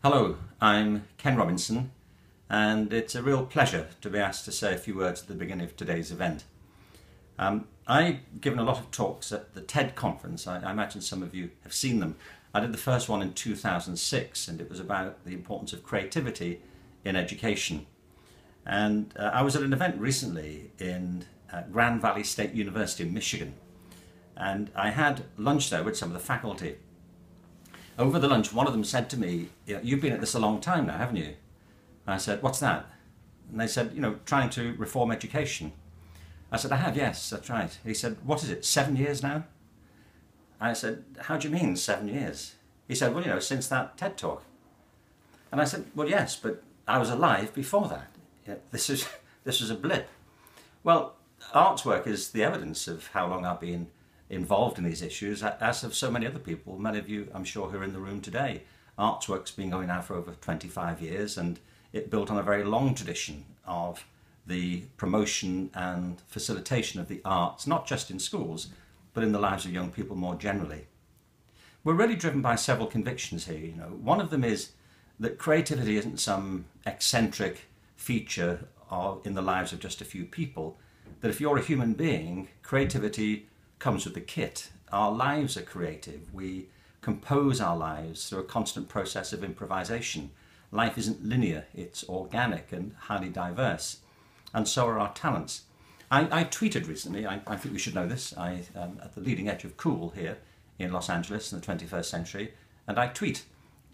Hello, I'm Ken Robinson, and it's a real pleasure to be asked to say a few words at the beginning of today's event. I've given a lot of talks at the TED conference. I imagine some of you have seen them. I did the first one in 2006, and it was about the importance of creativity in education. And I was at an event recently in Grand Valley State University in Michigan, and I had lunch there with some of the faculty. Over the lunch, one of them said to me, "You've been at this a long time now, haven't you?" I said, "What's that?" And they said, "Trying to reform education." I said, "I have, yes, that's right." He said, "What is it, 7 years now?" I said, "How do you mean 7 years?" He said, "Well, since that TED talk." And I said, "Well, yes, but I was alive before that. This is a blip." Well, Artswork is the evidence of how long I've been involved in these issues, as have so many other people, many of you I'm sure who are in the room today. Artswork's been going now for over 25 years, and it built on a very long tradition of the promotion and facilitation of the arts, not just in schools, but in the lives of young people more generally. We're really driven by several convictions here. One of them is that creativity isn't some eccentric feature in the lives of just a few people, that if you're a human being, creativity comes with the kit. Our lives are creative. We compose our lives through a constant process of improvisation. Life isn't linear, it's organic and highly diverse. And so are our talents. I tweeted recently, I think we should know this, I am at the leading edge of cool here in Los Angeles in the 21st century, and I tweet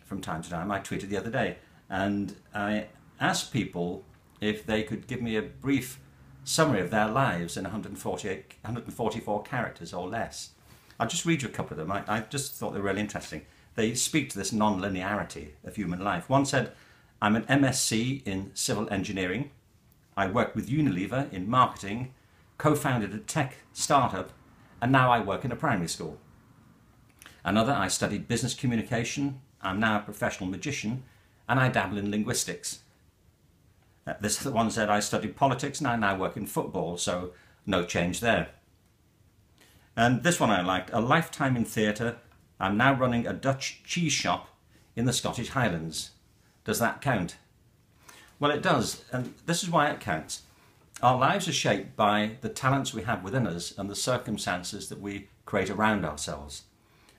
from time to time. I tweeted the other day, and I asked people if they could give me a brief summary of their lives in 144 characters or less. I'll just read you a couple of them. I just thought they were really interesting. They speak to this non-linearity of human life. One said, "I'm an MSc in civil engineering. I worked with Unilever in marketing, co-founded a tech startup, and now I work in a primary school." Another, "I studied business communication. I'm now a professional magician, and I dabble in linguistics." This one said, "I studied politics and I now work in football, so no change there." And this one I liked, "A lifetime in theatre. I'm now running a Dutch cheese shop in the Scottish Highlands. Does that count?" Well, it does, and this is why it counts. Our lives are shaped by the talents we have within us and the circumstances that we create around ourselves.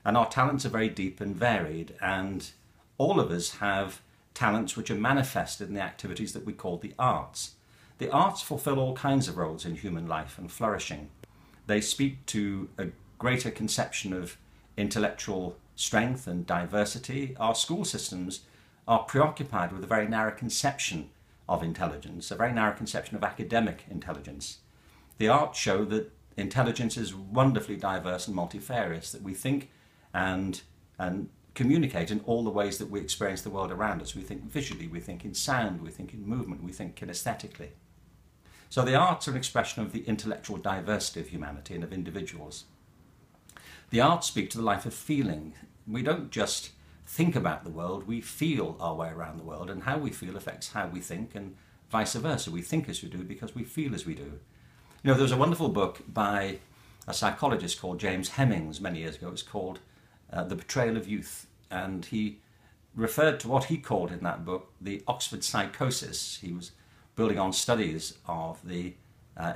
And our talents are very deep and varied, and all of us have talents which are manifested in the activities that we call the arts. The arts fulfill all kinds of roles in human life and flourishing. They speak to a greater conception of intellectual strength and diversity. Our school systems are preoccupied with a very narrow conception of intelligence, a very narrow conception of academic intelligence. The arts show that intelligence is wonderfully diverse and multifarious, that we think and communicate in all the ways that we experience the world around us. We think visually, we think in sound, we think in movement, we think kinesthetically. So the arts are an expression of the intellectual diversity of humanity and of individuals. The arts speak to the life of feeling. We don't just think about the world, we feel our way around the world, and how we feel affects how we think, and vice versa. We think as we do because we feel as we do. There was a wonderful book by a psychologist called James Hemmings many years ago. It was called The Betrayal of Youth, and he referred to what he called in that book the Oxford psychosis. He was building on studies of the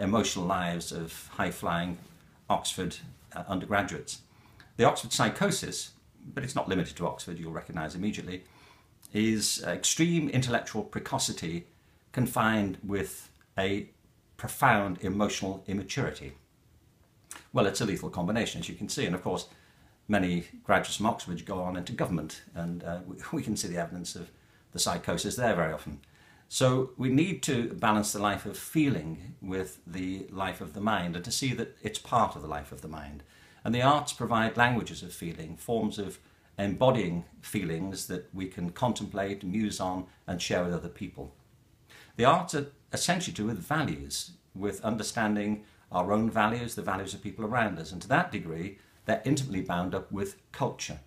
emotional lives of high-flying Oxford undergraduates. The Oxford psychosis, but it's not limited to Oxford, you'll recognise immediately, is extreme intellectual precocity confined with a profound emotional immaturity. Well, it's a lethal combination, as you can see, and of course many graduates from Oxford go on into government, and we can see the evidence of the psychosis there very often. So we need to balance the life of feeling with the life of the mind, and to see that it's part of the life of the mind. And the arts provide languages of feeling, forms of embodying feelings that we can contemplate, muse on, and share with other people. The arts are essentially to do with values, with understanding our own values, the values of people around us, and to that degree they're intimately bound up with culture.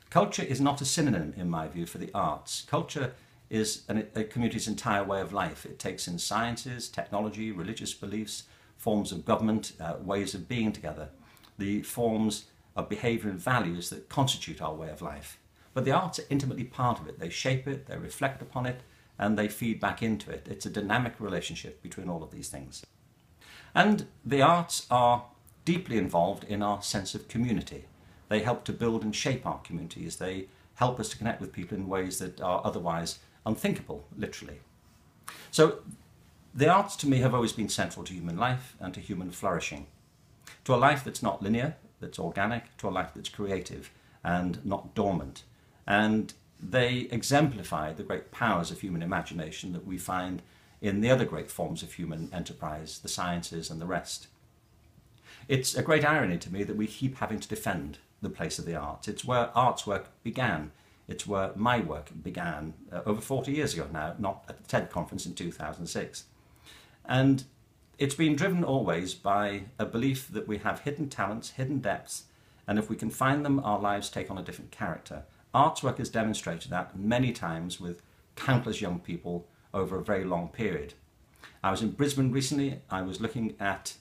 Culture is not a synonym, in my view, for the arts. Culture is a community's entire way of life. It takes in sciences, technology, religious beliefs, forms of government, ways of being together, the forms of behaviour and values that constitute our way of life. but the arts are intimately part of it. They shape it, they reflect upon it, and they feed back into it. It's a dynamic relationship between all of these things. And the arts are deeply involved in our sense of community. They help to build and shape our communities. They help us to connect with people in ways that are otherwise unthinkable, literally. So the arts to me have always been central to human life and to human flourishing. To a life that's not linear, that's organic, to a life that's creative and not dormant. And they exemplify the great powers of human imagination that we find in the other great forms of human enterprise, the sciences and the rest. It's a great irony to me that we keep having to defend the place of the arts. It's where Artswork began. It's where my work began over 40 years ago now, not at the TED conference in 2006. And it's been driven always by a belief that we have hidden talents, hidden depths, and if we can find them, our lives take on a different character. Artswork has demonstrated that many times with countless young people over a very long period. I was in Brisbane recently. I was looking at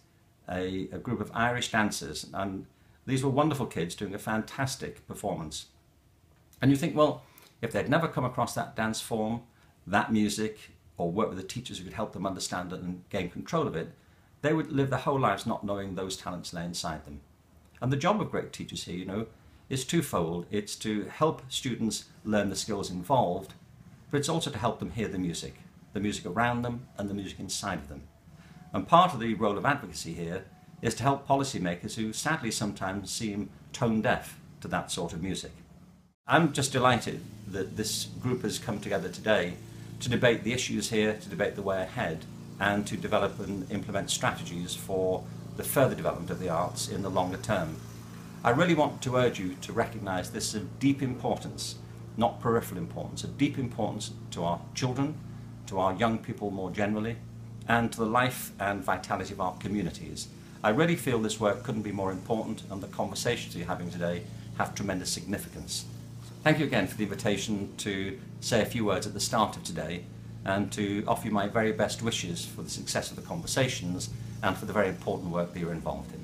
a group of Irish dancers, and these were wonderful kids doing a fantastic performance. And you think, well, if they'd never come across that dance form, that music, or work with the teachers who could help them understand it and gain control of it, they would live their whole lives not knowing those talents lay inside them. And the job of great teachers here, you know, is twofold. It's to help students learn the skills involved, but it's also to help them hear the music around them and the music inside of them. And part of the role of advocacy here is to help policymakers who sadly sometimes seem tone deaf to that sort of music. I'm just delighted that this group has come together today to debate the issues here, to debate the way ahead, and to develop and implement strategies for the further development of the arts in the longer term. I really want to urge you to recognise this is of deep importance, not peripheral importance, of deep importance to our children, to our young people more generally, and to the life and vitality of our communities. I really feel this work couldn't be more important, and the conversations you're having today have tremendous significance. Thank you again for the invitation to say a few words at the start of today and to offer you my very best wishes for the success of the conversations and for the very important work that you're involved in.